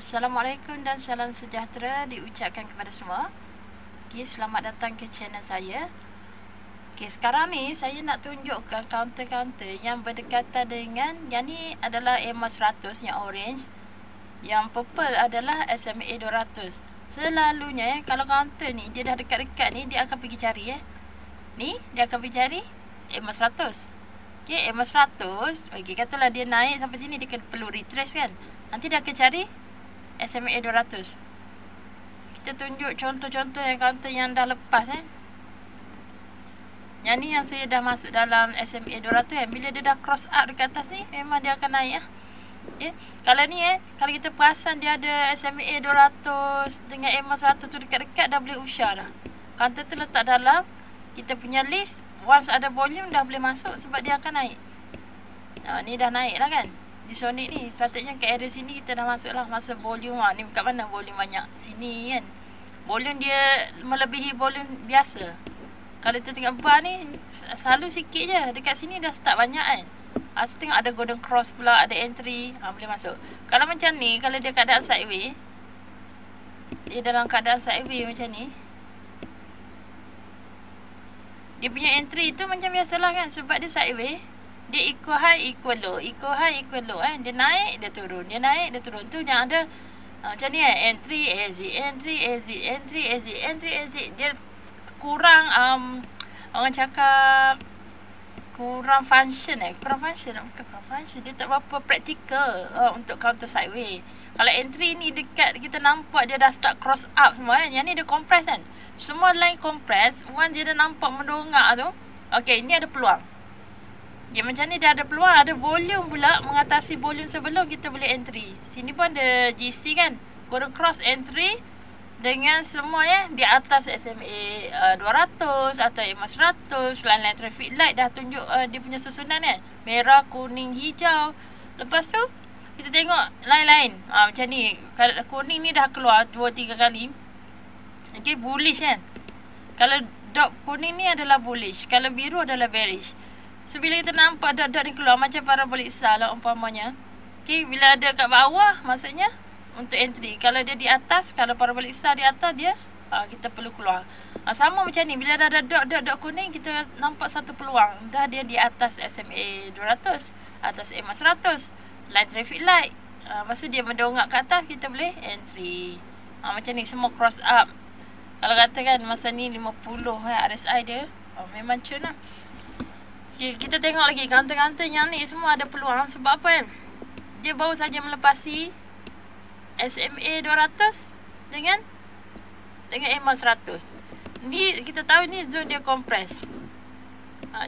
Assalamualaikum dan salam sejahtera diucapkan kepada semua. Okay, selamat datang ke channel saya. Okay, sekarang ni saya nak tunjukkan kaunter-kaunter yang berdekatan dengan yang ni adalah EMA 100 yang orange. Yang purple adalah SMA 200. Selalunya kalau kaunter ni dia dah dekat-dekat ni, dia akan pergi cari Ni dia akan pergi cari EMA 100. Okay, EMA 100. Okay, katalah dia naik sampai sini, dia perlu retrace kan. Nanti dia akan cari SMA 200. Kita tunjuk contoh-contoh yang kaunter yang dah lepas Yang ni yang saya dah masuk dalam SMA 200 Bila dia dah cross up dekat atas ni, memang dia akan naik Okay. Kalau ni kalau kita perasan dia ada SMA 200 dengan EMA 100 tu dekat-dekat, dah boleh usah dah. Kaunter tu letak dalam kita punya list. Once ada volume dah boleh masuk sebab dia akan naik. Ni dah naik lah kan. Di Sonic ni sepatutnya ke area sini kita dah masuk lah. Masa volume ni kat mana volume banyak? Sini kan. Volume dia melebihi volume biasa. Kalau kita tengok bar ni selalu sikit je. Dekat sini dah start banyak kan. Saya tengok ada golden cross pula, ada entry, boleh masuk. Kalau macam ni, kalau dia keadaan sideway, dia dalam keadaan sideway macam ni, dia punya entry tu macam biasalah kan. Sebab dia sideway, dia equal high, equal low, equal high, equal low kan. Dia naik, dia turun, dia naik, dia turun. Tu yang ada macam ni entry, exit, entry, exit, entry, exit, entry, exit. Dia kurang, orang cakap kurang function kurang function. Dia tak berapa praktikal untuk counter sideway. Kalau entry ni dekat kita nampak dia dah start cross up semua kan. Yang ni dia compress kan. Semua line compress. Once dia dah nampak mendongak tu, okay, ni ada peluang. Okay, macam ni dia ada peluang. Ada volume pula mengatasi volume sebelum kita boleh entry. Sini pun ada GC kan. Golden cross entry dengan semua di atas SMA 200 atau EMA 100. Line-line traffic light dah tunjuk dia punya susunan merah, kuning, hijau. Lepas tu kita tengok line-line macam ni. Kalau kuning ni dah keluar 2-3 kali. Okay, bullish kan. Kalau dot kuning ni adalah bullish, kalau biru adalah bearish. So bila kita nampak dot-dot ni keluar macam parabolik star lah umpamanya. Okay, bila ada kat bawah maksudnya untuk entry. Kalau dia di atas, kalau parabolik star di atas dia, kita perlu keluar. Sama macam ni, bila dah ada dot kuning, kita nampak satu peluang. Dah dia di atas SMA 200, atas EMA 100, line traffic light. Lepas tu dia mendongak ke atas, kita boleh entry. Macam ni, semua cross up. Kalau katakan masa ni 50 RSI dia, memang cun lah. Okay, kita tengok lagi counter-counter yang ni semua ada peluang. Sebab apa kan? Dia baru saja melepasi SMA 200 dengan EMA 100. Ni kita tahu ni zone dia compress.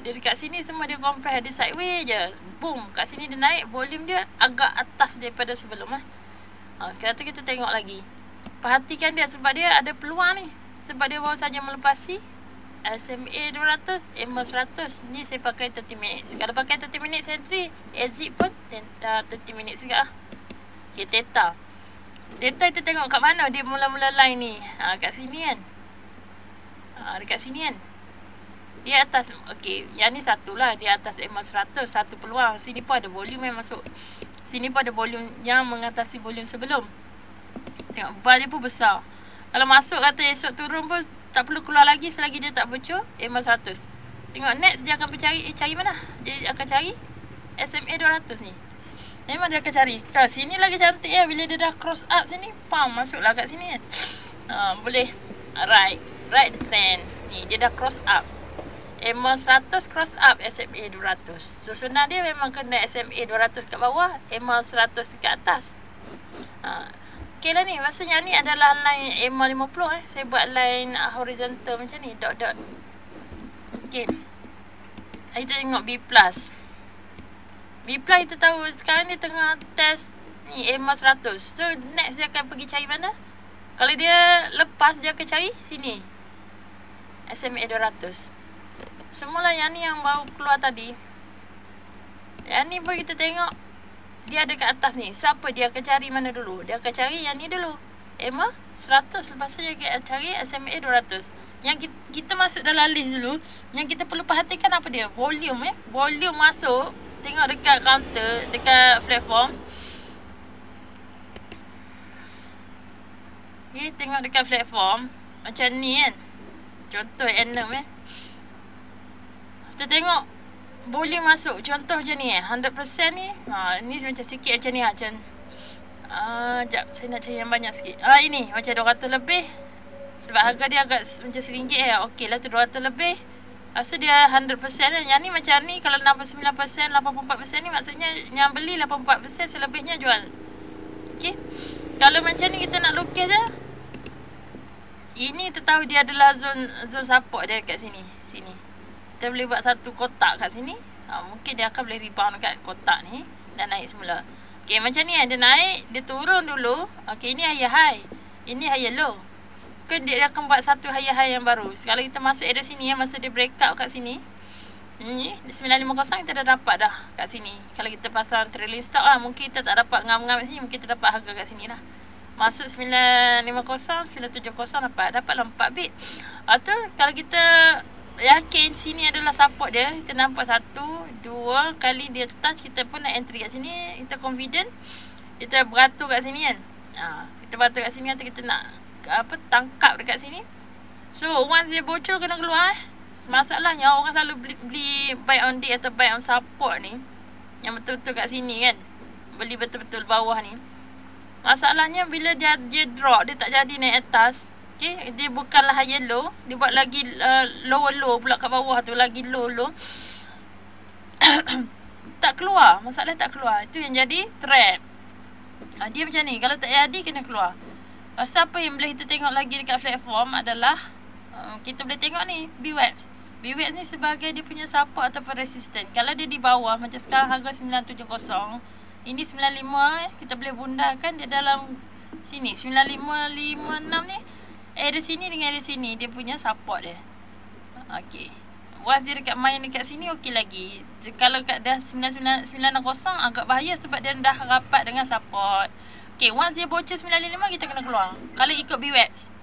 Dia dekat sini semua dia compress, dia sideway je. Boom, kat sini dia naik, volume dia agak atas daripada sebelum kata kita tengok lagi. Perhatikan dia sebab dia ada peluang ni. Sebab dia baru saja melepasi SMA 200, EMA 100. Ni saya pakai 30 minutes. Kalau pakai 30 minutes entry, exit pun 30 minutes juga Okay, theta. Theta kita tengok kat mana dia mula-mula line ni. Kat sini kan. Dekat sini kan. Di atas. Okey, yang ni satulah di atas EMA 100, satu peluang. Sini pun ada volume yang masuk. Sini pun ada volume yang mengatasi volume sebelum. Tengok bar dia pun besar. Kalau masuk kata esok turun pun tak perlu keluar lagi selagi dia tak bocor EMA 100. Tengok next dia akan cari mana? Dia akan cari SMA 200 ni. Memang dia akan cari. Kat sini lagi cantik bila dia dah cross up sini, masuklah kat sini kan. Boleh right the trend. Ni dia dah cross up. EMA 100 cross up SMA 200. Susunan dia memang kena SMA 200 kat bawah, EMA 100 kat atas. Okey lah ni. Maksudnya ni adalah line EMA 50 Saya buat line horizontal macam ni, dot-dot. Okey. Kita tengok B+. B+ kita tahu sekarang dia tengah test ni EMA 100. So next dia akan pergi cari mana? Kalau dia lepas dia akan cari sini SMA 200. Semula yang ni yang baru keluar tadi. Yang ni pun kita tengok dia ada kat atas ni. Siapa dia akan cari mana dulu? Dia akan cari yang ni dulu, EMA 100. Lepas tu dia akan cari SMA 200. Yang kita masuk dalam list dulu. Yang kita perlu perhatikan apa dia? Volume Volume masuk. Tengok dekat counter, dekat platform. Okay, tengok dekat platform macam ni kan. Contoh N6 kita tengok boleh masuk. Contoh macam ni 100% ni. Ni macam sikit macam ni macam sekejap, saya nak cari yang banyak sikit. Ini macam 200 lebih. Sebab harga dia agak macam RM1 okey lah tu 200 lebih. So dia 100% kan. Yang ni macam ni kalau 69%, 84% ni maksudnya yang beli 84%, selebihnya jual. Okey. Kalau macam ni kita nak lukis je. Ini kita tahu dia adalah zone support dia kat sini. Sini. Kita boleh buat satu kotak kat sini. Mungkin dia akan boleh rebound kat kotak ni dan naik semula. Okey, macam ni dia naik, dia turun dulu. Okey, ini higher high. Ini higher low. Kan dia akan buat satu higher high yang baru. Kalau kita masuk area sini masa dia breakout kat sini. Ni 950 kita dah dapat dah kat sini. Kalau kita pasang trailing stop mungkin kita tak dapat ngam-ngam kat sini, mungkin kita dapat harga kat sini lah. Masuk 950, 970 dapatlah 4 bit. Atau kalau kita yakin sini adalah support dia, kita nampak 1, 2 kali dia touch, kita pun nak entry kat sini. Kita confident, kita beratur kat sini kan. Kita beratur kat sini atau kita nak tangkap dekat sini. So once dia bocor kena keluar. Masalahnya orang selalu beli buy on dip atau buy on support ni, yang betul-betul kat sini kan, beli betul-betul bawah ni. Masalahnya bila dia drop, dia tak jadi naik atas. Okay, dia bukanlah higher low, dia buat lagi lower low pula kat bawah tu, lagi low tak keluar. Masalah tak keluar. Itu yang jadi trap. Dia macam ni, kalau tak jadi kena keluar. Pasal apa yang boleh kita tengok lagi dekat platform adalah kita boleh tengok ni BWAPS. BWAPS ni sebagai dia punya support ataupun resistance. Kalau dia di bawah macam sekarang harga 970, ini 95, kita boleh bundarkan dia dalam sini 9556 ni. Area sini dengan area sini dia punya support dia. Okey. Once dia dekat main dekat sini okey lagi. Kalau kat dah 960 agak bahaya sebab dia dah rapat dengan support. Okay, once dia bocor 955 kita kena keluar. Kalau ikut BWAPS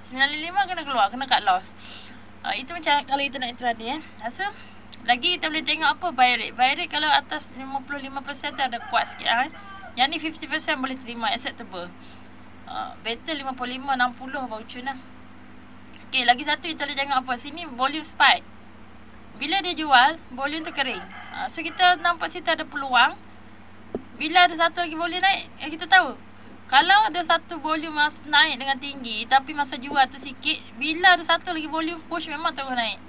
955 kena keluar, kena cut loss. Itu macam kalau kita nak intraday So lagi kita boleh tengok apa buy rate. Buy rate kalau atas 55% tu ada kuat sikit Yang ni 50% boleh terima, acceptable. Better 55, 60 baru cun lah. Okay, lagi satu kita boleh tengok apa. Sini volume spike. Bila dia jual, volume tu kering. So kita nampak situ ada peluang. Bila ada satu lagi volume naik, kita tahu. Kalau ada satu volume naik dengan tinggi, tapi masa jual tu sikit, bila ada satu lagi volume push memang terus naik.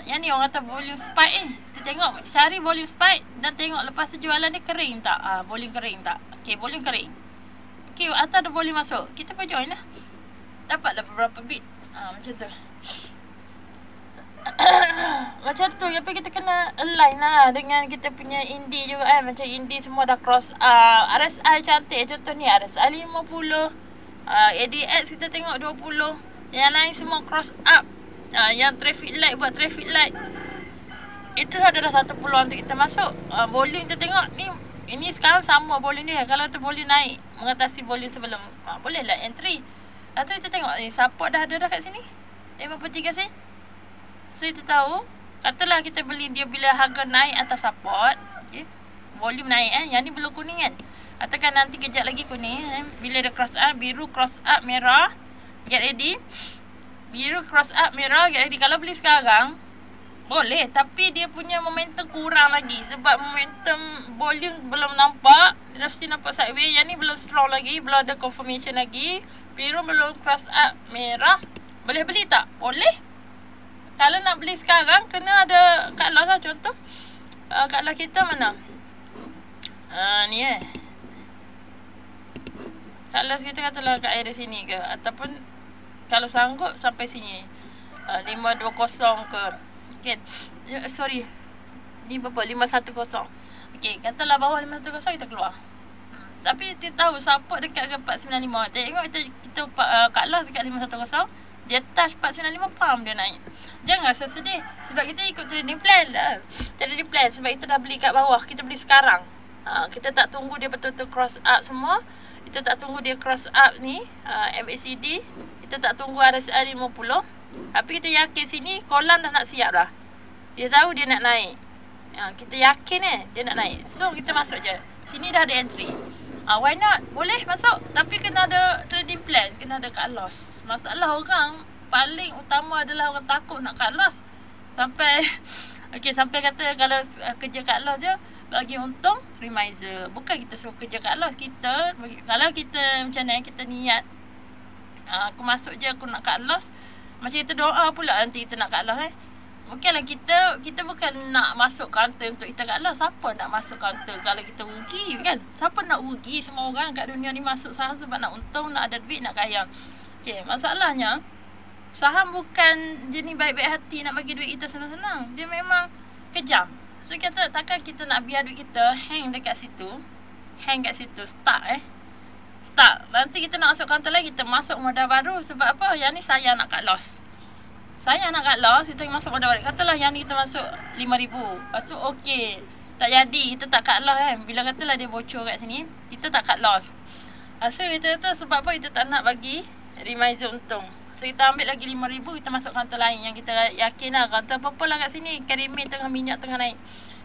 Yang ni orang kata volume spike Kita tengok, cari volume spike dan tengok lepas tu jualan dia kering tak. Volume kering tak. Okay, volume kering. Okay, atau ada volume masuk, kita pun join lah. Dapatlah beberapa bit. Macam tu. Macam tu, tapi kita kena align lah dengan kita punya indie juga Macam indie semua dah cross RSI cantik. Contoh ni RSI 50, ADX kita tengok 20. Yang lain semua cross up. Yang traffic light buat traffic light. Itu adalah satu peluang untuk kita masuk. Volume kita tengok ni, ini sekarang sama volume dia. Kalau tu volume naik mengatasi volume sebelum, boleh lah entry. Lepas tu kita tengok ni support dah ada dah kat sini 53 sen. So kita tahu, katalah kita beli dia bila harga naik atas support, okay, volume naik yang ni belum kuning kan. Ataukah nanti kejap lagi kuning bila dia cross up, biru cross up, merah, get ready. Biru cross up, merah, get ready. Kalau beli sekarang boleh, tapi dia punya momentum kurang lagi. Sebab momentum volume belum nampak, dia mesti nampak sideways. Yang ni belum strong lagi, belum ada confirmation lagi. Biru belum cross up, merah. Boleh beli tak? Boleh. Kalau nak beli sekarang, kena ada cut loss lah. Contoh cut loss kita mana? Ni cut loss kita katalah kat area sini ke, ataupun kalau sanggup sampai sini 520 ke. Okay, sorry, ni berapa? 510. Okay, katalah bawah 510 kita keluar. Tapi kita tahu support dekat ke 495. Tengok kita cut loss dekat 510. Dia touch 495, pam dia naik. Jangan rasa sedih. Sebab kita ikut trading plan dah. Trading plan sebab kita dah beli kat bawah. Kita beli sekarang. Kita tak tunggu dia betul-betul cross up semua. Kita tak tunggu dia cross up ni MACD. Kita tak tunggu RSI 50. Tapi kita yakin sini kolam dah nak siap dah. Dia tahu dia nak naik. Kita yakin dia nak naik. So kita masuk je. Sini dah ada entry. Why not? Boleh masuk. Tapi kena ada trading plan. Kena ada cut loss. Masalah orang paling utama adalah orang takut nak cut loss. Sampai okay, sampai kata kalau kerja cut loss je bagi untung remiser. Bukan kita suruh kerja cut loss. Kita kalau kita macam mana kita niat aku masuk je aku nak cut loss. Macam kita doa pula nanti kita nak cut loss Bukanlah kita bukan nak masuk counter untuk kita cut loss. Siapa nak masuk counter kalau kita rugi kan? Siapa nak rugi? Semua orang kat dunia ni masuk saham sebab nak untung, nak ada duit, nak kaya. Okay, masalahnya saham bukan dia ni baik-baik hati nak bagi duit kita senang-senang. Dia memang kejam. So kita takkan kita nak biar duit kita hang dekat situ. Hang kat situ, stuck Stuck. Nanti kita nak masuk counter lain, kita masuk modal baru. Sebab apa? Yang ni saya nak cut loss. Saya nak cut loss, kita masuk modal balik. Katalah yang ni kita masuk 5,000. Lepas tu okey. Tak jadi, kita tak cut loss kan. Bila katalah dia bocor kat sini, kita tak cut loss. Asal kita kata sebab apa kita tak nak bagi remiser untung. So kita ambil lagi 5,000, kita masuk counter lain yang kita yakin lah. Counter apa-apa lah kat sini. Carry-mail tengah minyak tengah naik.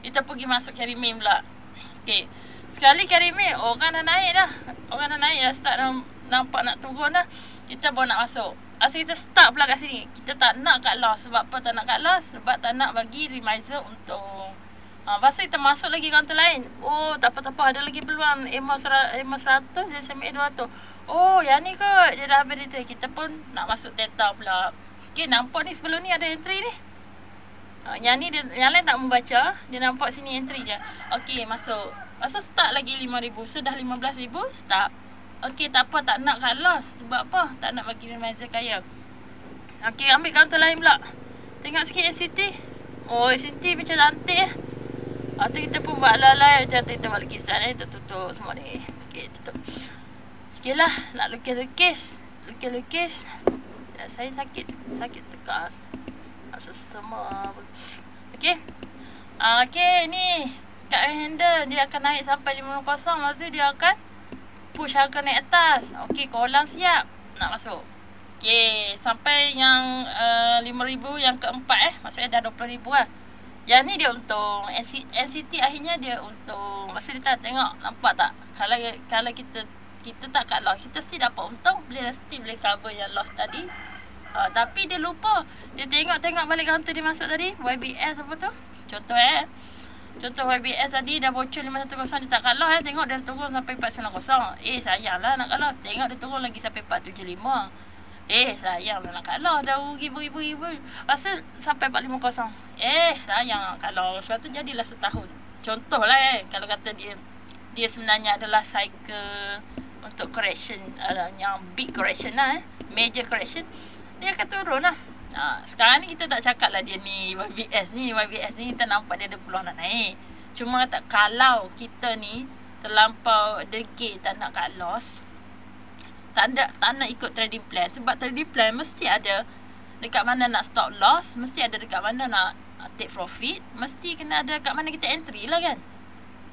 Kita pergi masuk carry-mail pula. Okey. Sekali carry-mail, orang dah naik dah. Orang dah naik dah, start nampak nak turun dah. Kita baru nak masuk. Asal kita start pula kat sini. Kita tak nak cut loss. Sebab apa tak nak cut loss? Sebab tak nak bagi remiser untung. Lepas tu kita masuk lagi counter lain. Oh, tak apa-apa. Ada lagi peluang. EMA 100, dia SMA 200. Oh, yang ni kot. Dia dah habis dia. Kita pun nak masuk data pula. Okay, nampak ni sebelum ni ada entry ni. Yang ni, yang lain tak membaca. Dia nampak sini entry je. Okay, masuk. Masuk start lagi 5,000. Sudah 15,000, start. Okey, tak apa, tak nak cut loss. Sebab apa? Tak nak bagi remiser kaya. Okey, ambil counter lain pula. Tengok sikit SCT. Oh, SCT macam cantik tu kita pun buat ala-ala macam tu. Kita buat lukisan tutup semua ni. Okey, tutup. Okey lah, nak lukis-lukis. Lukis-lukis. Saya sakit tekas. Nak semua. Okey. Okey, ni kat handle dia akan naik sampai 50. Lepas tu dia akan push harga naik atas. Okey, kolam siap. Nak masuk. Okey, sampai yang 5,000 yang keempat maksudnya dah 20,000 lah. Yang ni dia untung. NCT akhirnya dia untung. Masa dia tengok, nampak tak? Kalau kita tak cut loss, kita still dapat untung. Still boleh cover yang loss tadi. Tapi dia lupa. Dia tengok balik counter dia masuk tadi. YBS apa tu? Contoh YBS tadi dah bocor 510, dia tak cut loss tengok dia turun sampai 490. Sayanglah nak cut loss. Tengok dia turun lagi sampai 475. Sayang nak cut loss, dah rugi beribu-ribu. Pasal sampai 450. Sayang nak cut loss. Sebab tu jadilah setahun. Contoh lah kalau kata dia sebenarnya adalah cycle untuk correction, yang big correction lah major correction, dia akan turun lah. Sekarang ni kita tak cakap lah dia ni YBS ni kita nampak dia ada peluang nak naik. Cuma kata kalau kita ni terlampau degil tak nak cut loss, tak nak ikut trading plan. Sebab trading plan mesti ada dekat mana nak stop loss, mesti ada dekat mana nak take profit, mesti kena ada dekat mana kita entry lah kan.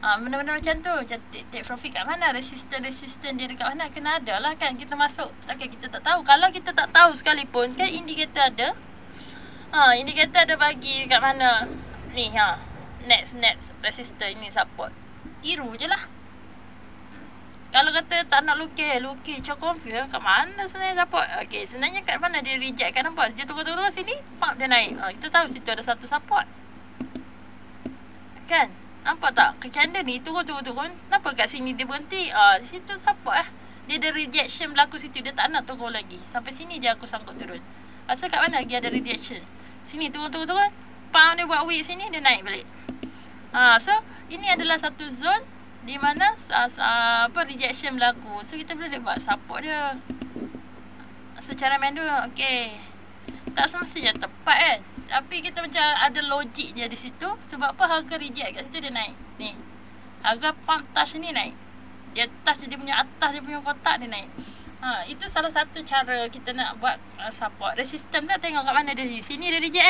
Benda-benda macam tu. Macam take profit kat mana, resisten dia dekat mana, kena ada lah kan. Kita masuk, takkan kita tak tahu. Kalau kita tak tahu sekalipun, kan indikator ada. Indikator ada bagi kat mana. Ni next resisten, ini support. Tiru je lah. Kalau kata tak nak lukis macam confuse, kat mana sebenarnya support. Okay, sebenarnya kat mana dia reject, kat nampak. Dia turun sini, pump dia naik. Kita tahu situ ada satu support. Kan? Nampak tak? Candle ni turun. Kenapa kat sini dia berhenti? Di situ support Dia ada rejection berlaku situ. Dia tak nak turun lagi. Sampai sini je aku sangkut turun. Asal kat mana lagi ada rejection? Sini turun. Pound dia buat wick sini, dia naik balik. So, ini adalah satu zone di mana rejection berlaku. So, kita boleh buat support dia. Secara manual, okay. Tak semestinya tepat kan. Tapi kita macam ada logik je di situ. Sebab apa harga reject kat situ dia naik. Ni. Harga pump touch ni naik. Dia touch dia punya atas, dia punya kotak dia naik. Itu salah satu cara kita nak buat support. Resistance dah tengok kat mana dia. Sini dia reject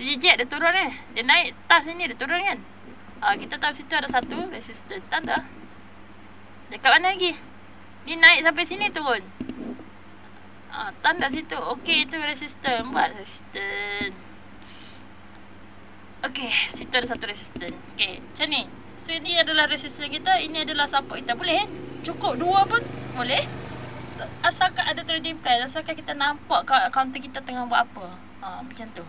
Dia reject, dia turun Dia naik touch sini, dia turun kan. Kita tahu situ ada satu resistance. Tanda. Dekat mana lagi? Ni naik sampai sini turun. Tanda situ. Okey, itu resisten. Buat resisten. Okey, situ ada satu resisten. Okey, macam ni. So ini adalah resistance kita, ini adalah support kita. Boleh? Cukup 2 pun boleh. Asalkan ada trading plan, asalkan kita nampak counter kita tengah buat apa. Macam tu.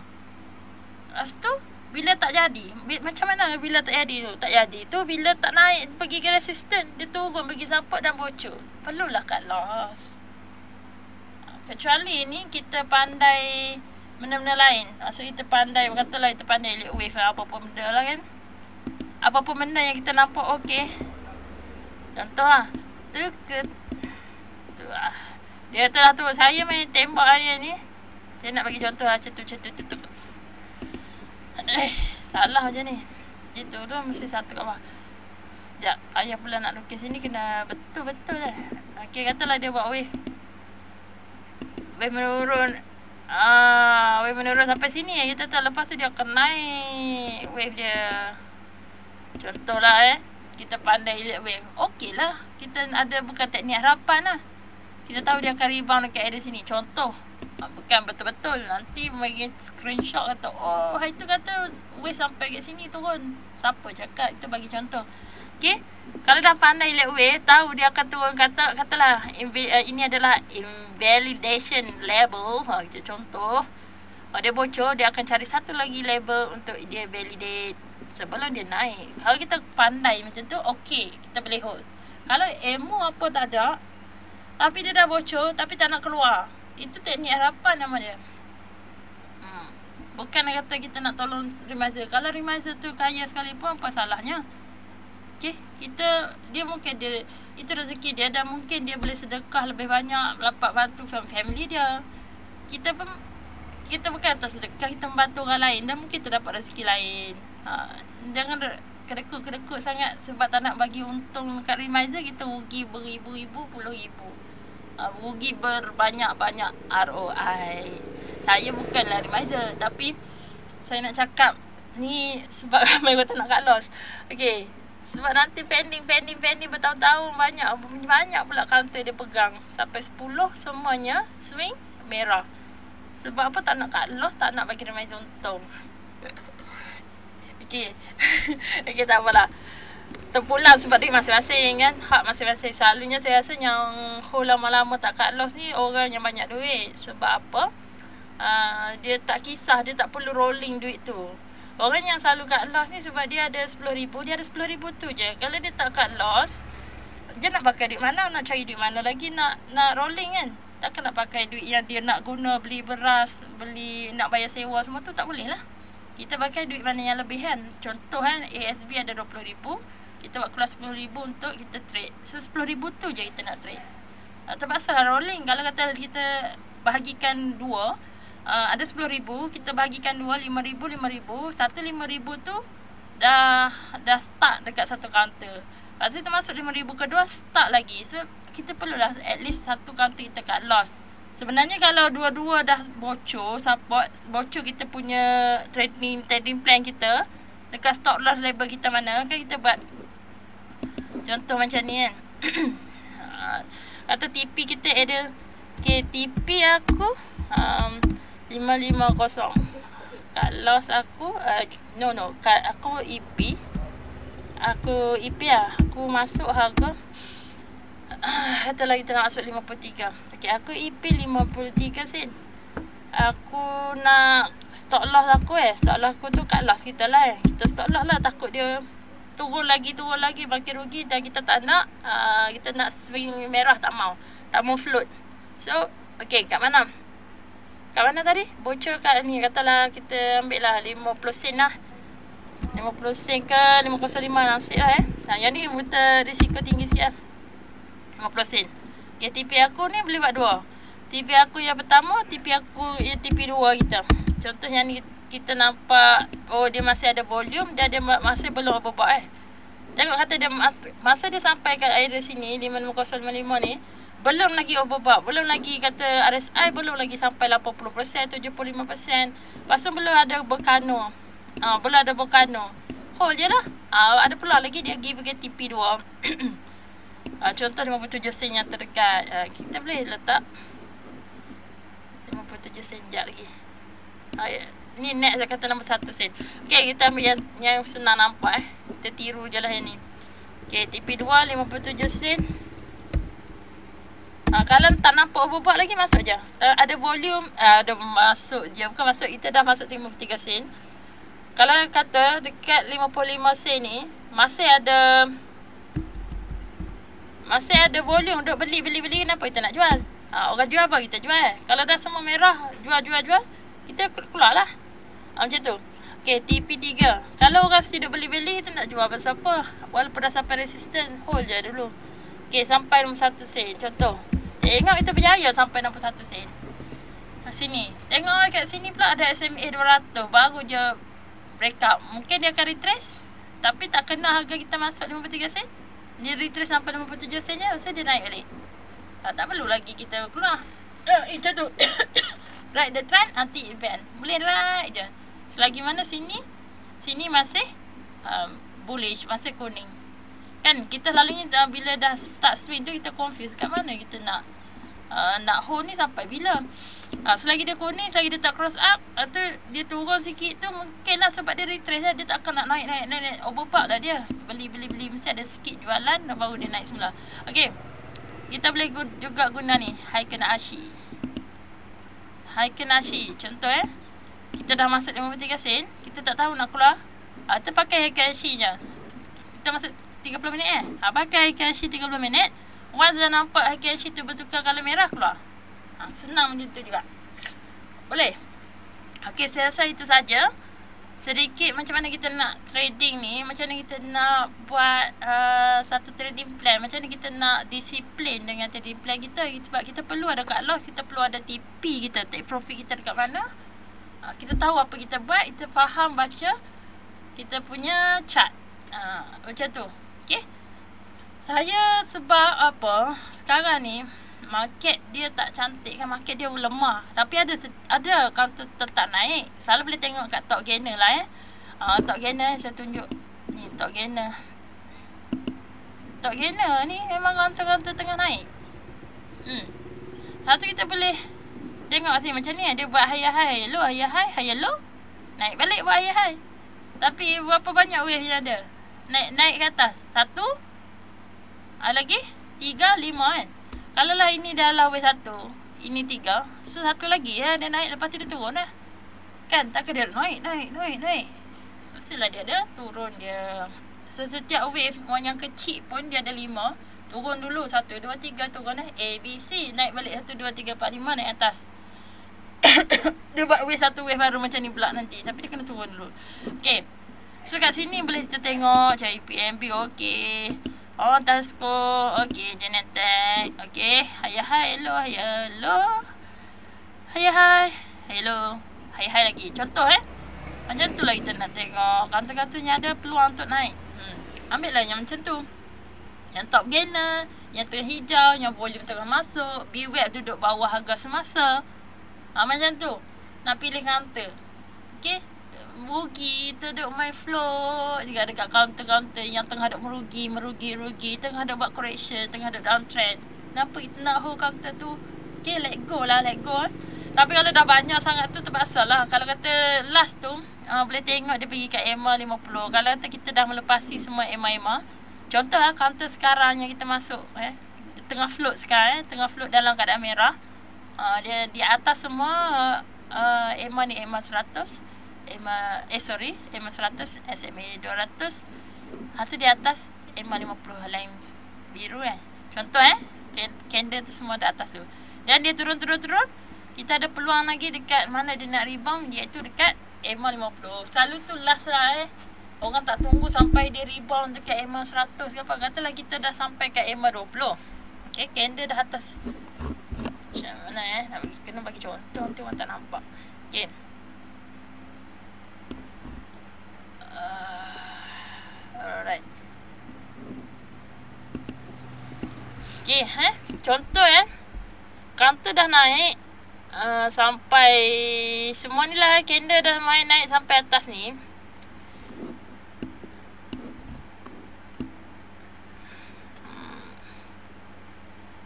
Lepas tu bila tak jadi, macam mana bila tak jadi tu? Tak jadi tu bila tak naik pergi ke resistance, dia turun pergi support dan bocor. Perlulah cut loss. Kecuali ni kita pandai benda-benda lain. Maksud kita pandai, katalah kita pandai elite wave lah, apa-apa benda lah kan. Apa-apa benda yang kita nampak okey. Contoh lah, dia telah tu, saya main tembak hari ni. Saya nak bagi contoh lah, cetu. Salah macam ni. Itu tu mesti satu kat bawah. Sekejap, ayah pula nak lukis ni kena betul-betul lah. Okey, katalah dia buat wave. Wave menurun. Wave menurun sampai sini kita tahu. Lepas tu dia akan naik wave dia. Contohlah kita pandai elite wave. Okey lah. Kita ada bukan teknik harapan lah. Kita tahu dia akan rebound dekat area sini. Contoh. Bukan betul-betul. Nanti bagi screenshot kata, oh itu kata wave sampai kat sini turun. Siapa cakap? Kita bagi contoh. Okey. Kalau dah pandai elite wave, tahu dia akan turun, katalah ini adalah invalidation level. Kita contoh. Dia bocor, dia akan cari satu lagi level untuk dia validate sebelum dia naik. Kalau kita pandai macam tu, okey, kita boleh hold. Kalau ilmu apa tak ada, tapi dia dah bocor, tapi tak nak keluar, itu teknik harapan nama dia. Bukan kata kita nak tolong reminder. Kalau reminder tu kaya sekalipun, apa salahnya? Okay, dia mungkin dia itu rezeki dia dan mungkin dia boleh sedekah lebih banyak, dapat bantu family dia. Kita bukan atas sedekah, kita membantu orang lain dan mungkin kita dapat rezeki lain. Jangan kedekut sangat sebab tak nak bagi untung kat reminder, kita rugi beribu-ribu, puluh ribu. Rugi berbanyak-banyak ROI. Saya bukanlah reminder, tapi saya nak cakap ni sebab ramai orang tak nak cut loss. Okay, sebab nanti pending bertahun-tahun, banyak pula counter dia pegang. Sampai 10 semuanya swing merah. Sebab apa tak nak cut loss, tak nak bagi reminder untung. Okay. Okay, tak apalah. Terpulang sebab duit masing-masing kan. Hak masing-masing. Selalunya saya rasa yang hold lama-lama tak cut loss ni orang yang banyak duit. Sebab apa? Dia tak kisah, dia tak perlu rolling duit tu. Orang yang selalu cut loss ni sebab dia ada 10,000, dia ada 10,000 tu je. Kalau dia tak cut loss, dia nak pakai duit mana, nak cari duit mana lagi, nak rolling kan. Takkan nak pakai duit yang dia nak guna beli beras, nak bayar sewa semua tu, tak boleh lah. Kita pakai duit mana yang lebihan. Contoh kan, ASB ada 20,000, kita buat keluar 10,000 untuk kita trade. So 10,000 tu je kita nak trade. Terpaksa lah rolling. Kalau kata kita bahagikan 2, ada 10,000, kita bahagikan 2, 5,000, 5,000. Satu 5,000 tu dah start dekat satu counter. Lepas tu kita masuk 5,000 kedua, start lagi. So kita perlulah at least satu counter kita cut loss. Sebenarnya kalau dua-dua dah bocor, support, bocor kita punya trading plan kita, dekat stop loss level kita mana, kan kita buat contoh macam ni kan. Atau TP kita ada, okay, TP aku 550. Cut loss aku aku EP. Aku EP lah. Aku masuk harga katalah kita nak masuk 53. Okay, aku EP 53 sen. Aku nak stop loss aku stop loss aku tu cut loss kita lah kita stop loss lah, takut dia turun lagi makin rugi dan kita tak nak kita nak swing merah, tak mau float. So okay, kat mana tadi bocor kat ni, katalah kita ambil lah 50 sen lah, 50 sen ke 505 nasib lah yang ni muter risiko tinggi sikit lah, 50 sen. Okay, TP aku ni boleh buat 2. TP aku yang pertama, TP aku yang TP 2 kita. Contoh yang ni kita nampak, oh dia masih ada volume, dia ada masih belum overbought Tengok kata dia masa dia sampai kat area sini 55055 ni, belum lagi overbought, belum lagi kata RSI belum lagi sampai 80%, 75%. Lepas tu belum ada Volcano. Belum ada Volcano. Hold je lah. Ada peluang lagi dia give ke TP 2. Contoh 57 sen yang terdekat. Kita boleh letak 57 sen sekejap lagi. Ni next saya kata nombor 1 sen. Okay, kita ambil yang senang nampak Kita tiru je lah yang ni. Okay, TP2 57 sen. Kalau tak nampak overbought lagi, masuk je. Ada volume, ada masuk je. Bukan masuk, kita dah masuk 53 sen. Kalau kata dekat 55 sen ni, masih ada volume untuk beli. Kenapa kita nak jual? Orang jual apa kita jual. Kalau dah semua merah, jual, kita keluar lah. Macam tu. Okay, TP3. Kalau orang mesti duk beli, kita nak jual pasal apa? Walaupun dah sampai resistance, hold je dulu. Okay, sampai nombor 1 sen. Contoh. Tengok kita berjaya sampai nombor 1 sen. Sini. Tengok kat sini pula ada SMA 200. Baru je break up. Mungkin dia akan retrace. Tapi tak kena harga kita masuk 53 sen. Dia retrace sampai 57 sen je. So dia naik balik. Tak perlu lagi kita keluar. Itu tu. Ride the trend, anti event. Boleh ride je. Selagi mana sini masih bullish, masih kuning. Kan kita selalunya bila dah start swing tu kita confuse kat mana kita nak hold ni sampai bila. Selagi dia kuning, selagi dia tak cross up, atau dia turun sikit tu mungkin lah sebab dia retrace lah. Dia tak akan nak naik overbought lah dia. Beli mesti ada sikit jualan dan baru dia naik semula. Okay, kita boleh juga guna ni Heiken Ashi. Contoh kita dah masuk 53 sen, kita tak tahu nak keluar, kita pakai Heiken Ashi je. Kita masuk 30 minit pakai Heiken Ashi 30 minit. Once dah nampak Heiken Ashi tu bertukar color merah, keluar. Senang macam tu juga. Boleh. Okay, saya rasa itu saja. Sedikit macam mana kita nak trading ni, macam mana kita nak buat satu trading plan, macam mana kita nak disiplin dengan trading plan kita. Sebab kita perlu ada cut loss, kita perlu ada TP kita, take profit kita dekat mana. Kita tahu apa kita buat, kita faham baca kita punya chart. Macam tu. Okay. Saya sebab apa, sekarang ni market dia tak cantik kan, market dia lemah. Tapi ada counter tetap naik. Selalu boleh tengok kat top gainer lah top gainer saya tunjuk. Ni top gainer. Top gainer ni memang counter tengah naik. Satu kita boleh tengok sini macam ni. Dia buat high low, high low. Naik balik buat high. Tapi berapa banyak wave yang ada? Naik ke atas. 1 lagi 3, 5 kan. Kalau lah ini dah lah wave 1, ini 3, so satu lagi dia naik, lepas tu dia turun lah. Kan, takkan dia naik. Mestilah dia ada turun dia. So setiap wave yang kecil pun dia ada 5. Turun dulu 1, 2, 3 turun A, B, C. Naik balik 1, 2, 3, 4, 5 naik atas. Dia buat wave 1 wave baru macam ni pula nanti. Tapi dia kena turun dulu. Okay, so kat sini boleh kita tengok cari PNB. Okay, Tasco, okay, Genentech, okay, hello, high lagi. Contoh macam tu lah kita nak tengok. Kata-katanya ada peluang untuk naik. Ambil lah yang macam tu. Yang top gainer, yang tengah hijau, yang volume tengah masuk, BWeb duduk bawah harga semasa. Macam tu. Nak pilih counter. Okay, rugi, kita duduk main float juga dekat counter-counter yang tengah duduk merugi, tengah duduk buat correction, tengah duduk downtrend. Kenapa kita nak hold counter tu? Okay, let go. Tapi kalau dah banyak sangat tu terpaksa lah. Kalau kata last tu boleh tengok dia pergi kat EMA 50. Kalau kata kita dah melepasi semua EMA, contoh counter sekarang yang kita masuk tengah float sekarang, tengah float dalam keadaan merah. Dia di atas semua EMA ni, EMA 100, EMA 100, SMA 200. Itu di atas EMA 50 line biru Contoh candle tu semua di atas tu. Dan dia turun. Kita ada peluang lagi dekat mana dia nak rebound, iaitu dekat EMA 50. Selalu tu last lah Orang tak tunggu sampai dia rebound dekat EMA 100 ke apa. Katalah kita dah sampai kat EMA 20. Okay, candle dah atas. Macam mana kena bagi contoh, nanti orang tak nampak. Okay, alright. Okay, contoh counter dah naik sampai semua ni lah, candle dah naik sampai atas ni.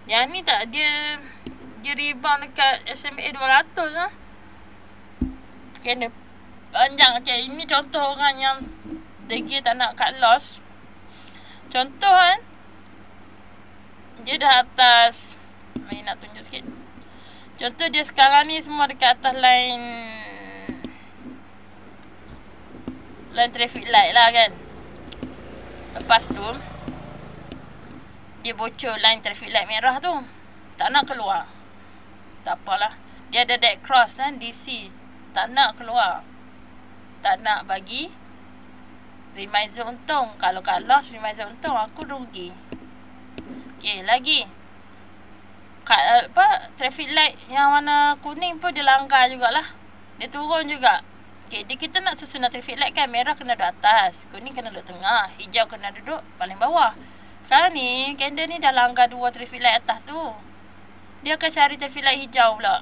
Yang ni tak, dia rebound dekat SMA 200 lah. Candle Panjang. Okay, ini contoh orang yang degil tak nak cut loss. Contoh kan, dia dah atas. Mari nak tunjuk sikit. Contoh dia sekarang ni semua dekat atas line traffic light lah kan. Lepas tu dia bocor line traffic light merah tu, tak nak keluar. Tak apalah, dia ada dead cross kan, DC. Tak nak keluar, tak nak bagi reminder untung. Kalau kat loss reminder untung, aku rugi. Okay, lagi traffic light yang warna kuning pun dia langgar jugalah. Dia turun juga. Okay, kita nak susun traffic light kan, merah kena duduk atas, kuning kena duduk tengah, hijau kena duduk paling bawah. Sekarang ni, candle ni dah langgar 2 traffic light atas tu. Dia akan cari traffic light hijau pula.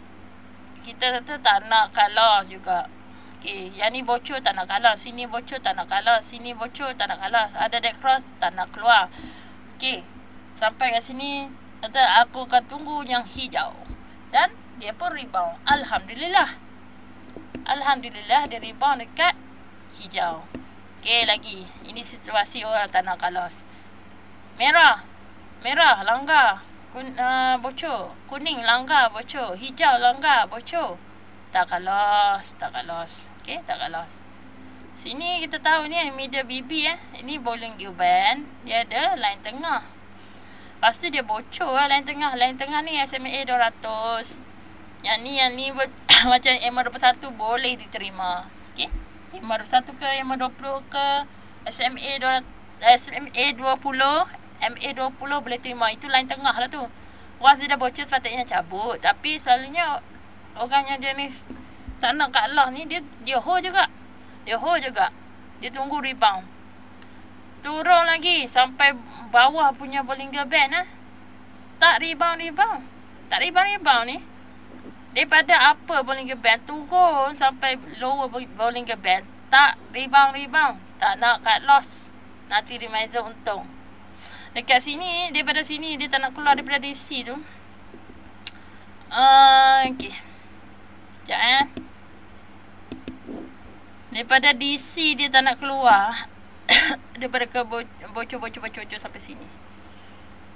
Kita kata tak nak cut loss juga. Okay, yang ni bocor tak nak cut loss, sini bocor tak nak cut loss, sini bocor tak nak cut loss, ada dead cross tak nak keluar. Okay, sampai kat sini kata aku akan tunggu yang hijau. Dan dia pun rebound. Alhamdulillah. Alhamdulillah dia rebound dekat hijau. Okay, lagi. Ini situasi orang tak nak cut loss. Merah. Merah langgar. Bocor. Kuning langgar bocor. Hijau langgar bocor. Tak cut loss. Tak cut loss. Okay, tak cut loss. Sini kita tahu ni middle BB Ini Bollinger Band. Dia ada line tengah. Lepas tu dia bocor lah line tengah. Line tengah ni SMA 200. Yang ni macam MA21 boleh diterima. Okay. MA21 ke MA20 ke SMA 20 MA20 boleh terima. Itu line tengah lah tu. Once dia dah bocor sepatutnya cabut. Tapi selalunya orang yang jenis tak nak cut loss ni dia hold juga. Dia hold juga. Dia tunggu rebound. Turun lagi sampai bawah punya Bollinger Band tak rebound. Tak rebound ni. Daripada upper Bollinger Band turun sampai lower Bollinger Band tak rebound. Tak nak cut loss. Nanti reminder untung. Dekat sini, daripada sini dia tak nak keluar daripada DC tu. Okay. Sekejap Daripada DC dia tak nak keluar. Daripada ke bocor sampai sini.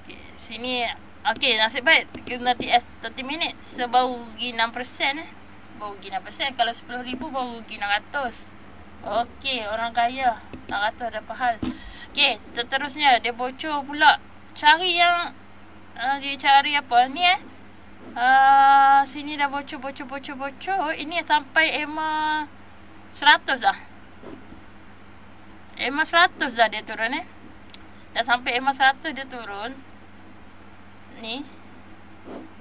Okay, sini. Okay, nasib baik nanti 30 minit baru rugi 6%. Baru rugi 6%. Kalau 10,000 baru rugi 600. Okay, orang kaya 600 dapat hal. Okay, seterusnya dia bocor pula. Cari yang dia cari apa ni sini dah bocor. Ini sampai EMA 100 dah. EMA 100 dah dia turun Dah sampai EMA 100 dia turun. Ni.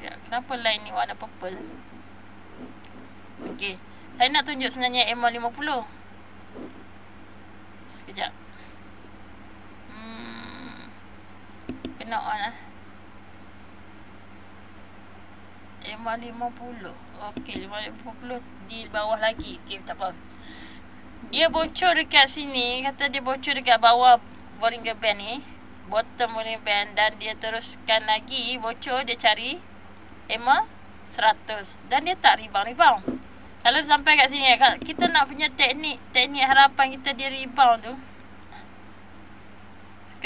Ya, kenapa line ni warna purple? Okey. Saya nak tunjuk sebenarnya EMA 50. Sekejap. Kena on EMA 50. Okey, 50 di bawah lagi. Okey, tak apa. Dia bocor dekat sini. Kata dia bocor dekat bawah Bollinger Band ni. Bottom Bollinger Band. Dan dia teruskan lagi bocor. Dia cari EMA 100. Dan dia tak rebound. Kalau sampai kat sini kita nak punya teknik harapan kita dia rebound tu.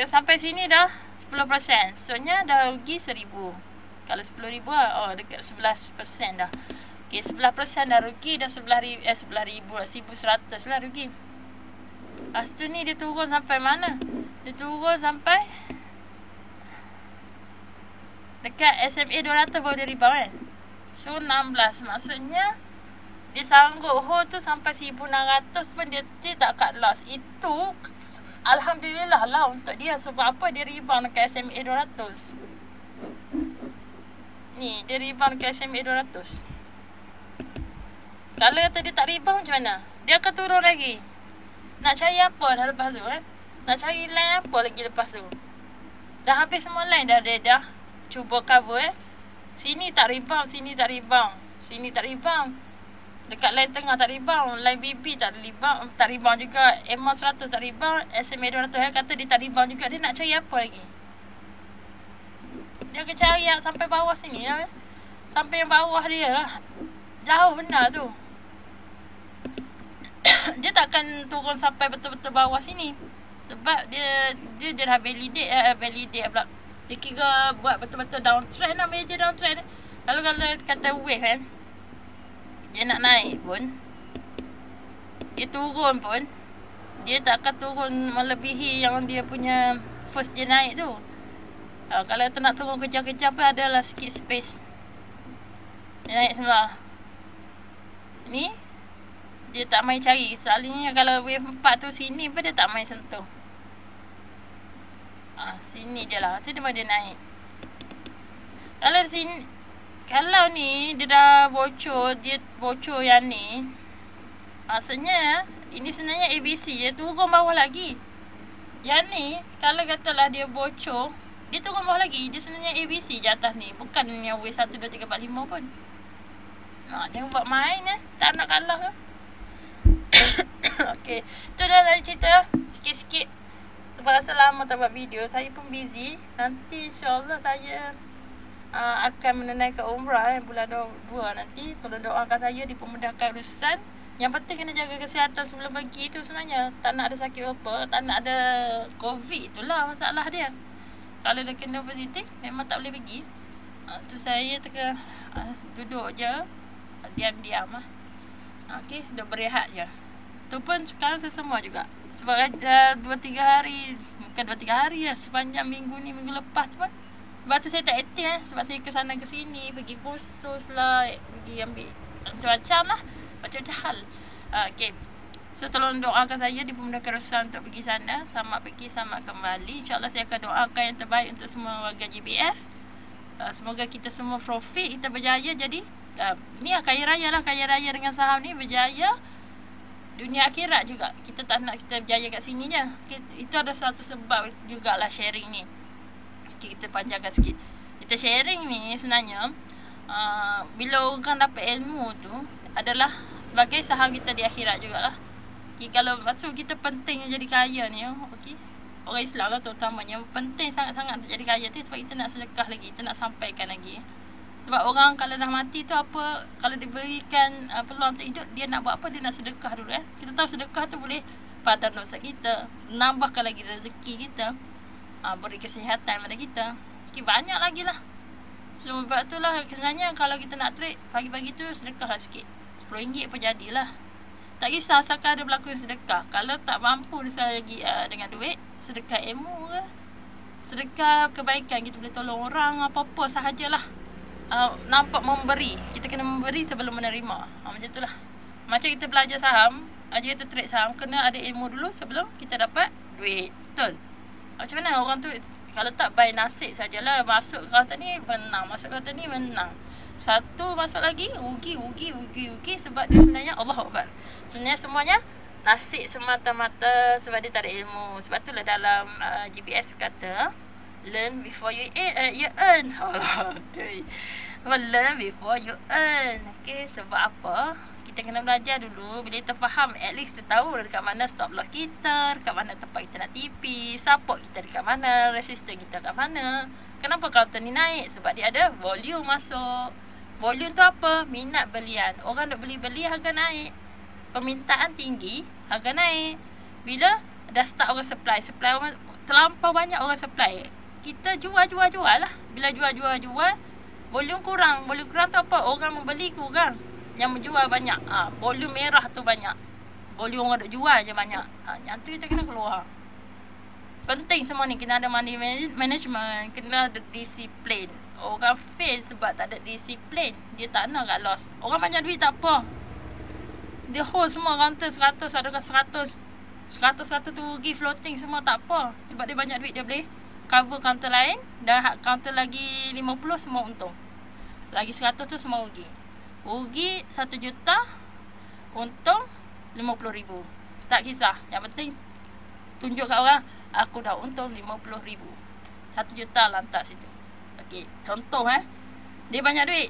Sampai sini dah 10%. Soalnya dah rugi 1,000. Kalau 10,000 dekat 11% dah. Okay, 11% dah rugi. Dah 11,100 lah rugi. Lepas tu ni dia turun sampai mana? Dia turun sampai dekat SMA 200 baru dia rebound So 16. Maksudnya dia sanggup hold tu sampai 1,600 pun dia tak cut loss. Itu Alhamdulillah lah untuk dia. Sebab apa dia rebound dekat SMA 200. Ni dia rebound dekat SMA 200. Kalau kata dia tak rebound macam mana? Dia akan turun lagi. Nak cari apa dah lepas tu Nak cari line apa lagi lepas tu? Dah habis semua line dah. Dia dah cuba cover Sini tak rebound. Sini tak rebound. Sini tak rebound. Dekat line tengah tak rebound. Line BB tak rebound. Tak rebound juga. EMA 100 tak rebound. SMA 200 kata dia tak rebound juga. Dia nak cari apa lagi? Dia akan cari sampai bawah sini lah. Sampai yang bawah dia lah. Jauh benar tu. dia takkan turun sampai betul-betul bawah sini. Sebab dia dah validate pula. Dia kira buat betul-betul downtrend lah, major downtrend. Kalau kata wave kan, dia nak naik pun, dia turun pun, dia tak akan turun melebihi yang dia punya first dia naik tu. Kalau tu nak turun kejam-kejam pun adalah sikit space. Dia naik semula. Ni dia tak main cari. Selalunya kalau wave 4 tu sini pun dia tak main sentuh. Sini je lah. Tu dia naik. Kalau sini, kalau ni dia dah bocor, dia bocor yang ni, maksudnya ini sebenarnya ABC, dia turun bawah lagi. Yang ni kalau katalah dia bocor, dia turun bawah lagi. Dia sebenarnya ABC je atas ni, bukan yang wave 1, 2, 3, 4, 5 pun. Jangan buat main tak nak kalah ke. Okay, tu dah saya cerita sikit-sikit. Sebab rasa lama tak buat video, saya pun busy. Nanti insyaAllah saya akan menunaikan umrah bulan 2 nanti. Tolong doakan saya dipermudahkan urusan. Yang penting kena jaga kesihatan sebelum pergi tu sebenarnya. Tak nak ada sakit apa, tak nak ada COVID, itulah masalah dia. Kalau dah kena positif, memang tak boleh pergi. Tu saya tengah duduk je, diam-diam lah. Okay, duduk berehat je. Tu pun sekarang sesemua juga. Sebab 2-3 hari, bukan 2-3 hari lah, sepanjang minggu ni, minggu lepas pun. Sebab tu saya tak aktif sebab saya ke sana ke sini, pergi kursus lah, pergi ambil macam-macam lah, macam-macam hal. Okay, so tolong doakan saya dipermudahkan urusan untuk pergi sana. Selamat pergi, selamat kembali. InsyaAllah saya akan doakan yang terbaik untuk semua warga GBS. Semoga kita semua profit, kita berjaya. Jadi ni lah kaya raya lah, kaya raya dengan saham ni, berjaya dunia akhirat juga. Kita tak nak kita berjaya kat sini je. Itu ada satu sebab jugalah sharing ni. Okay, kita panjangkan sikit. Kita sharing ni sebenarnya bila orang dapat ilmu tu adalah sebagai saham kita di akhirat jugalah. Okay, kalau maksud kita penting jadi kaya ni, okay, orang Islam lah terutamanya, penting sangat-sangat untuk jadi kaya tu sebab kita nak sedekah lagi, kita nak sampaikan lagi. Sebab orang kalau dah mati tu apa, kalau diberikan peluang untuk hidup, dia nak buat apa? Dia nak sedekah dulu Kita tahu sedekah tu boleh padam dosa kita, nambahkan lagi rezeki kita, beri kesihatan pada kita. Okay, banyak lagi lah. Sebab tu lah sebenarnya kalau kita nak trade, pagi-pagi tu sedekah lah sikit, RM10 pun jadilah. Tak kisah asalkan ada berlaku sedekah. Kalau tak mampu lagi dengan duit, sedekah ilmu ke, sedekah kebaikan, kita boleh tolong orang, apa-apa sahajalah. Nampak memberi, kita kena memberi sebelum menerima. Macam itulah. Macam kita belajar saham, kita trade saham, kena ada ilmu dulu sebelum kita dapat duit. Betul? Macam mana orang tu, kalau tak buy nasib sajalah, masuk kaunter ni menang, masuk kaunter ni menang, satu masuk lagi rugi sebab dia sebenarnya Allah Akbar. Sebenarnya semuanya nasib semata-mata sebab dia tak ada ilmu. Sebab itulah dalam GBS kata learn before you earn. Learn before you earn. Okay, sebab apa? Kita kena belajar dulu. Bila kita faham, at least kita tahu dekat mana stop loss kita, dekat mana tempat kita nak TP, support kita dekat mana, resistance kita dekat mana. Kenapa counter ni naik? Sebab dia ada volume masuk. Volume tu apa? Minat belian. Orang nak beli-beli, harga naik. Permintaan tinggi, harga naik. Bila dah start orang supply orang terlampau banyak orang supply, kita jual lah. Bila jual, volume kurang. Volume kurang tu apa? Orang membeli kurang, yang menjual banyak. Volume merah tu banyak, volume orang duk jual je banyak. Yang tu kita kena keluar. Penting semua ni, kena ada money management, kena ada disiplin. Orang fail sebab tak ada disiplin, dia tak nak kat loss. Orang banyak duit tak apa, dia hold semua counter 100, adakah 100 tu rugi, floating semua tak apa. Sebab dia banyak duit, dia boleh cover counter lain, dan counter lagi 50 semua untung. Lagi 100 tu semua rugi. Rugi 1 juta, untung 50,000. Tak kisah, yang penting tunjuk kat orang, aku dah untung 50,000. 1 juta lantak situ. Okey, contoh dia banyak duit,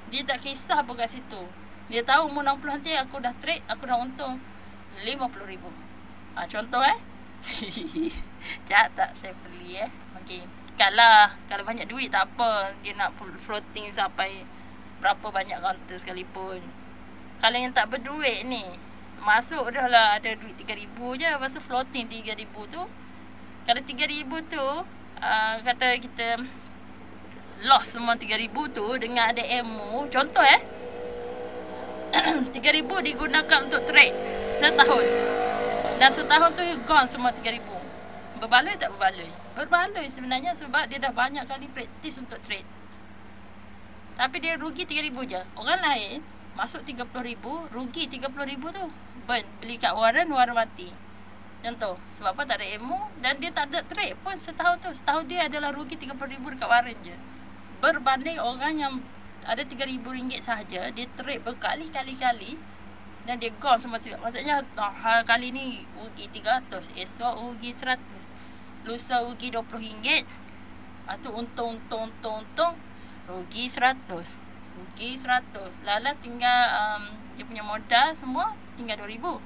dia tak kisah apa kat situ. Dia tahu umur 60 nanti aku dah trade, aku dah untung 50,000. Contoh Sekejap tak saya beli Okey, kalau banyak duit tak apa, dia nak floating sampai berapa banyak counter sekalipun. Kalau yang tak berduit ni, Masuk dah lah ada duit 3,000 je. Lepas tu floating 3,000 tu. Kalau 3,000 tu kata kita lost semua 3,000 tu dengan ada ilmu. Contoh 3,000 digunakan untuk trade setahun. Dan setahun tu gone semua 3,000. Berbaloi tak berbaloi? Berbaloi sebenarnya sebab dia dah banyak kali praktis untuk trade. Tapi dia rugi 3,000 je. Orang lain masuk 30,000, rugi 30,000 tu. Burn, beli kat warren mati. Contoh, sebab apa tak ada ilmu dan dia tak ada trade pun setahun tu. Setahun dia adalah rugi 30,000 dekat warren je. Berbanding orang yang ada RM3,000 sahaja, dia trade berkali-kali dan dia gone semua. Maksudnya kali ni rugi 300, esok rugi 100, lusa rugi RM20. Tu untung rugi 100. Rugi 100. Lala tinggal dia punya modal semua tinggal 2,000.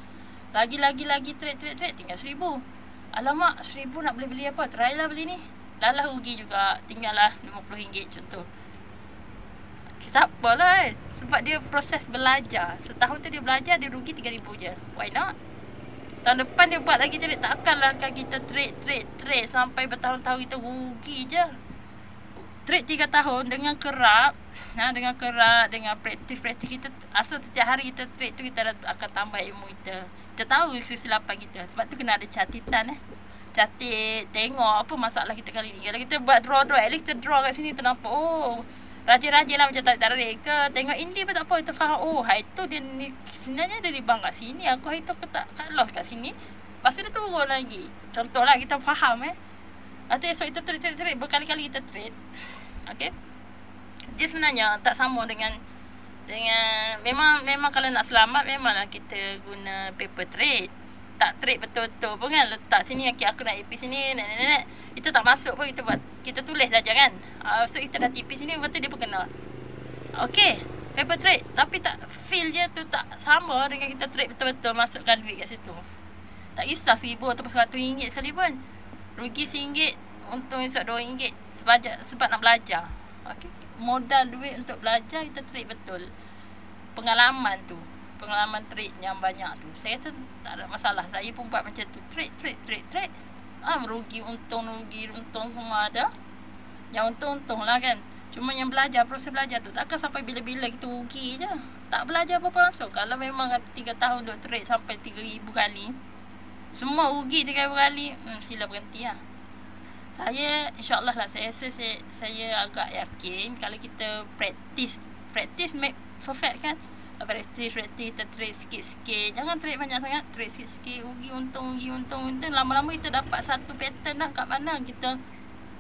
Lagi trade tinggal 1,000. Alamak, 1,000 nak beli apa? Try lah beli ni. Lala rugi juga, tinggallah RM50 contoh. Tak apalah sebab dia proses belajar. Setahun tu dia belajar, dia rugi 3,000 je. Why not? Tahun depan dia buat lagi trade. Takkanlah kita trade sampai bertahun-tahun kita rugi je. Trade 3 tahun dengan kerap, dengan praktis kita. Asal setiap hari kita trade tu kita akan tambah ilmu kita. Kita tahu kesilapan kita. Sebab tu kena ada catitan Catit, tengok apa masalah kita kali ni. Kalau kita buat draw, at least kita draw kat sini, kita nampak rajin-rajin lah macam tarik ke. Tengok indie pun tak apa, kita faham. Hari tu dia ni sebenarnya dia ribang kat sini. Aku hari tu tak lost kat sini. Lepas tu dia turun lagi. Contohlah kita faham Nanti esok kita trade berkali-kali kita trade. Okay. Dia sebenarnya tak sama dengan memang kalau nak selamat memanglah kita guna paper trade. Tak trade betul-betul pun kan. Letak sini aku nak IP sini kita tak masuk pun kita tulis saja kan. So kita dah TP sini, lepas tu dia pun kena. Okay, paper trade. Tapi tak feel dia tu tak sama dengan kita trade betul-betul masukkan duit kat situ. Tak kisah RM1,000 atau RM100 sekali pun. Rugi RM1, untung esok RM2 sebab nak belajar. Okay. Modal duit untuk belajar kita trade betul. Pengalaman trade yang banyak tu, saya tu tak ada masalah. Saya pun buat macam tu, trade. Merugi, untung semua ada. Yang untung lah kan. Cuma yang proses belajar tu takkan sampai bila-bila kita rugi je. Tak belajar apa-apa langsung. Kalau memang 3 tahun duk trade sampai 3,000 kali, semua rugi 3,000 kali, sila berhenti lah. Saya insyaAllah lah, saya agak yakin kalau kita practice make perfect kan. Practice kita trade sikit-sikit. Jangan trade banyak sangat, trade sikit-sikit, rugi untung. Lama-lama kita dapat satu pattern dah, kat mana kita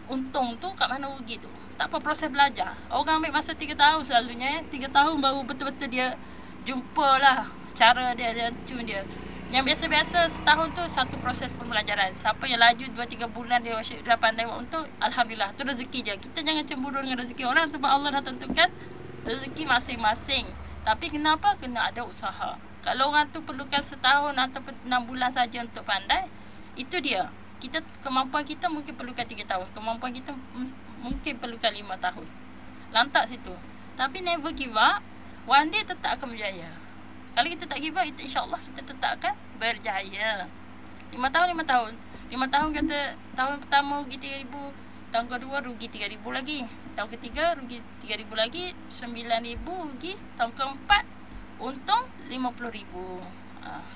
untung tu, kat mana rugi tu. Tak apa, proses belajar. Orang ambil masa 3 tahun selalunya 3 tahun baru betul-betul dia jumpa lah cara dia dan tune dia. Yang biasa-biasa setahun tu satu proses pembelajaran. Siapa yang laju 2-3 bulan dia dah pandai buat untung, alhamdulillah, tu rezeki je. Kita jangan cemburu dengan rezeki orang sebab Allah dah tentukan rezeki masing-masing. Tapi kenapa? Kena ada usaha. Kalau orang tu perlukan setahun ataupun 6 bulan saja untuk pandai, itu dia. Kemampuan kita mungkin perlukan 3 tahun. Kemampuan kita mungkin perlukan 5 tahun. Lantak situ. Tapi never give up. One day tetap akan berjaya. Kalau kita tak give up, insyaAllah kita tetap akan berjaya. 5 tahun. 5 tahun kata tahun pertama rugi 3,000. Tahun kedua rugi 3,000 lagi. Tahun ketiga rugi 3,000 lagi. 9,000 rugi. Tahun keempat untung 50,000.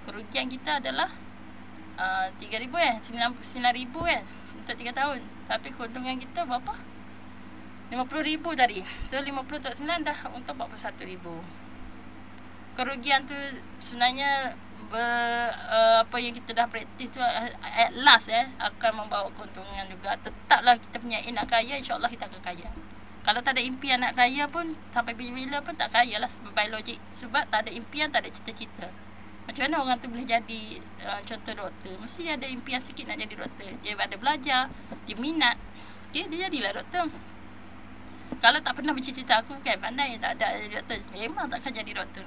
Kerugian kita adalah 3,000 9,000 kan untuk 3 tahun. Tapi keuntungan kita berapa? 50,000 tadi. So 50 tak 9 dah untung 41,000. Kerugian tu sebenarnya apa yang kita dah praktis tu at last akan membawa keuntungan juga. Tetaplah kita punya aim nak kaya, insyaAllah kita akan kaya. Kalau tak ada impian nak kaya pun, sampai bila-bila pun tak kaya lah by logik. Sebab tak ada impian, tak ada cita-cita. Macam mana orang tu boleh jadi contoh doktor? Mesti dia ada impian sikit nak jadi doktor. Dia ada belajar, dia minat, okay, dia jadilah doktor. Kalau tak pernah bercita-cita, aku kan pandai tak ada jadi doktor, memang takkan jadi doktor.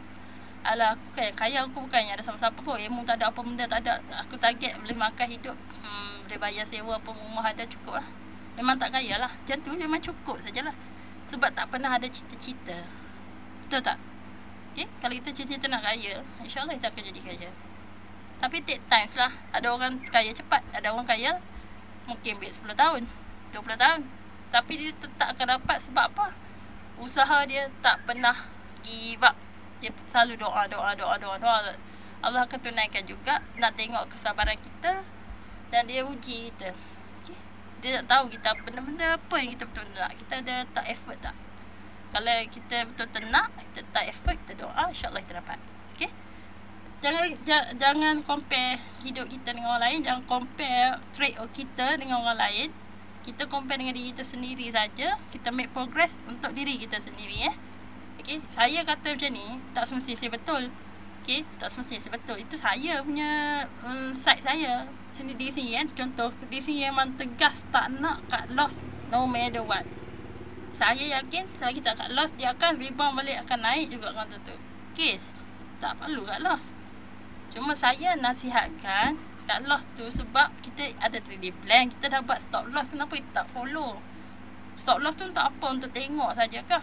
Alah, aku kan kaya, aku bukannya ada sama-sama pun. Ilmu tak ada, apa benda tak ada. Aku target boleh makan hidup, boleh bayar sewa apa, rumah ada, cukup lah. Memang tak kaya lah. Macam tu memang cukup sajalah. Sebab tak pernah ada cita-cita. Betul tak? Okay? Kalau kita cita-cita nak kaya, insyaAllah kita akan jadi kaya. Tapi take times lah. Ada orang kaya cepat, ada orang kaya mungkin ambil 10 tahun, 20 tahun. Tapi dia tetap akan dapat sebab apa? Usaha dia tak pernah give up. Dia selalu doa. Allah akan tunaikan juga. Nak tengok kesabaran kita dan dia uji kita. Okay? Dia nak tahu kita benda-benda apa yang kita betul nak. Kita ada tak effort tak? Kalau kita betul-betul nak, kita tak effort, kita doa, insyaAllah kita dapat. Okay? Jangan compare hidup kita dengan orang lain. Jangan compare trade kita dengan orang lain. Kita compare dengan diri kita sendiri saja. Kita make progress untuk diri kita sendiri. Okay? Saya kata macam ni, tak semestinya betul. Okay? Tak semestinya betul. Itu saya punya side saya. Di sini kan. Contoh, di sini memang tegas tak nak cut loss no matter what. Saya yakin selagi kita cut loss, dia akan rebound balik, akan naik juga kan tutup. Kes. Tak perlu cut loss. Cuma saya nasihatkan cut loss tu sebab kita ada trading plan, kita dah buat stop loss, kenapa kita tak follow? Stop loss tu untuk apa? Untuk tengok saja kah?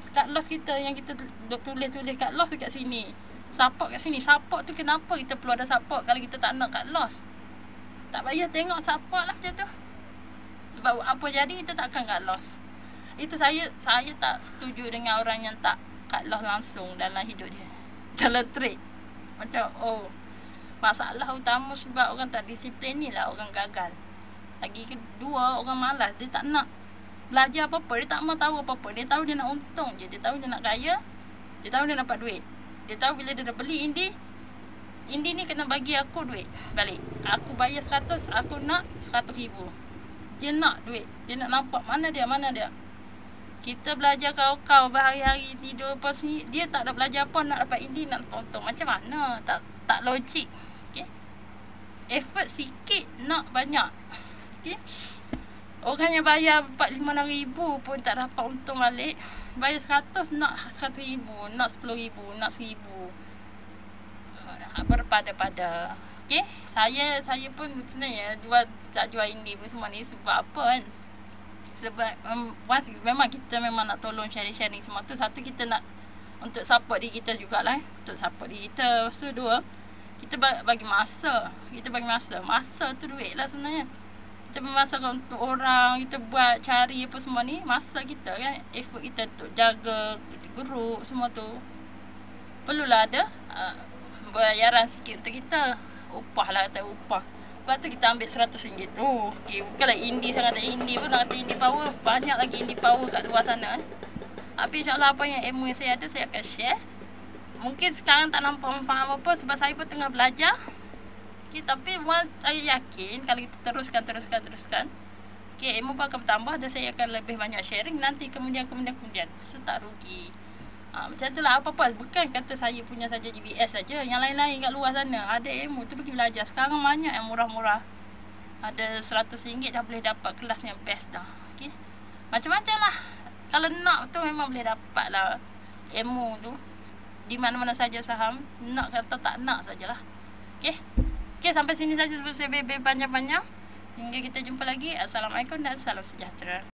Cut loss kita yang kita tulis cut loss dekat sini. Support kat sini. Support tu kenapa kita perlu ada support kalau kita tak nak cut loss? Tak payah tengok support lah macam tu. Sebab apa jadi kita tak akan cut loss. Itu saya tak setuju dengan orang yang tak cut loss langsung dalam hidup dia. Dalam trade. Macam masalah utama sebab orang tak disiplin ni lah orang gagal. Lagi kedua, orang malas. Dia tak nak belajar apa-apa. Dia tak mau tahu apa-apa. Dia tahu dia nak untung je. Dia tahu dia nak kaya. Dia tahu dia dapat duit. Dia tahu bila dia dah beli Indi ni kena bagi aku duit balik. Aku bayar 100, aku nak 100,000. Dia nak duit. Dia nak nampak mana dia. Kita belajar kau berhari-hari tidur apa sini. Dia tak ada belajar apa, nak dapat Indi, nak dapat untung. Macam mana? Tak logik. Okay? Effort sikit, nak banyak. Okay? Orang yang bayar 4-5 ribu pun tak dapat untung balik. Bayar 100, nak 100,000, nak 10,000, nak 1,000. Berpada-pada. Okay? Saya pun sebenarnya tak jual Indi pun semua ni sebab apa kan? Sebab memang kita memang nak tolong sharing semua tu. Satu, kita nak untuk support diri kita jugalah. Untuk support diri kita. So, dua, kita bagi masa. Masa tu duit lah sebenarnya. Kita bermasa untuk orang, kita buat cari apa semua ni. Masa kita kan. Effort kita untuk jaga, kita guru semua tu. Perlulah ada bayaran sikit untuk kita. Upah lah, kata upah. Lepas tu kita ambil RM100 tu. Okay, bukanlah Indi sangat tak Indi pun. Nak kata Indi power, banyak lagi Indi power kat luar sana. Tapi insyaAllah apa yang ilmu yang saya ada, saya akan share. Mungkin sekarang tak nampak manfaat apa-apa sebab saya pun tengah belajar. Okay, tapi once saya yakin kalau kita teruskan. Okay, ilmu pun akan bertambah dan saya akan lebih banyak sharing nanti kemudian. So tak rugi. Macam tu lah, apa-apa. Bukan kata saya punya saja GBS saja. Yang lain-lain kat luar sana ada ilmu tu pergi belajar. Sekarang banyak yang murah-murah. Ada RM100 dah boleh dapat kelas yang best dah. Okay? Macam-macam lah. Kalau nak tu memang boleh dapat lah ilmu tu. Di mana-mana saja saham. Nak kata tak nak sajalah. Okay? Okay, sampai sini saja sebelum saya panjang-panjang. Hingga kita jumpa lagi. Assalamualaikum dan salam sejahtera.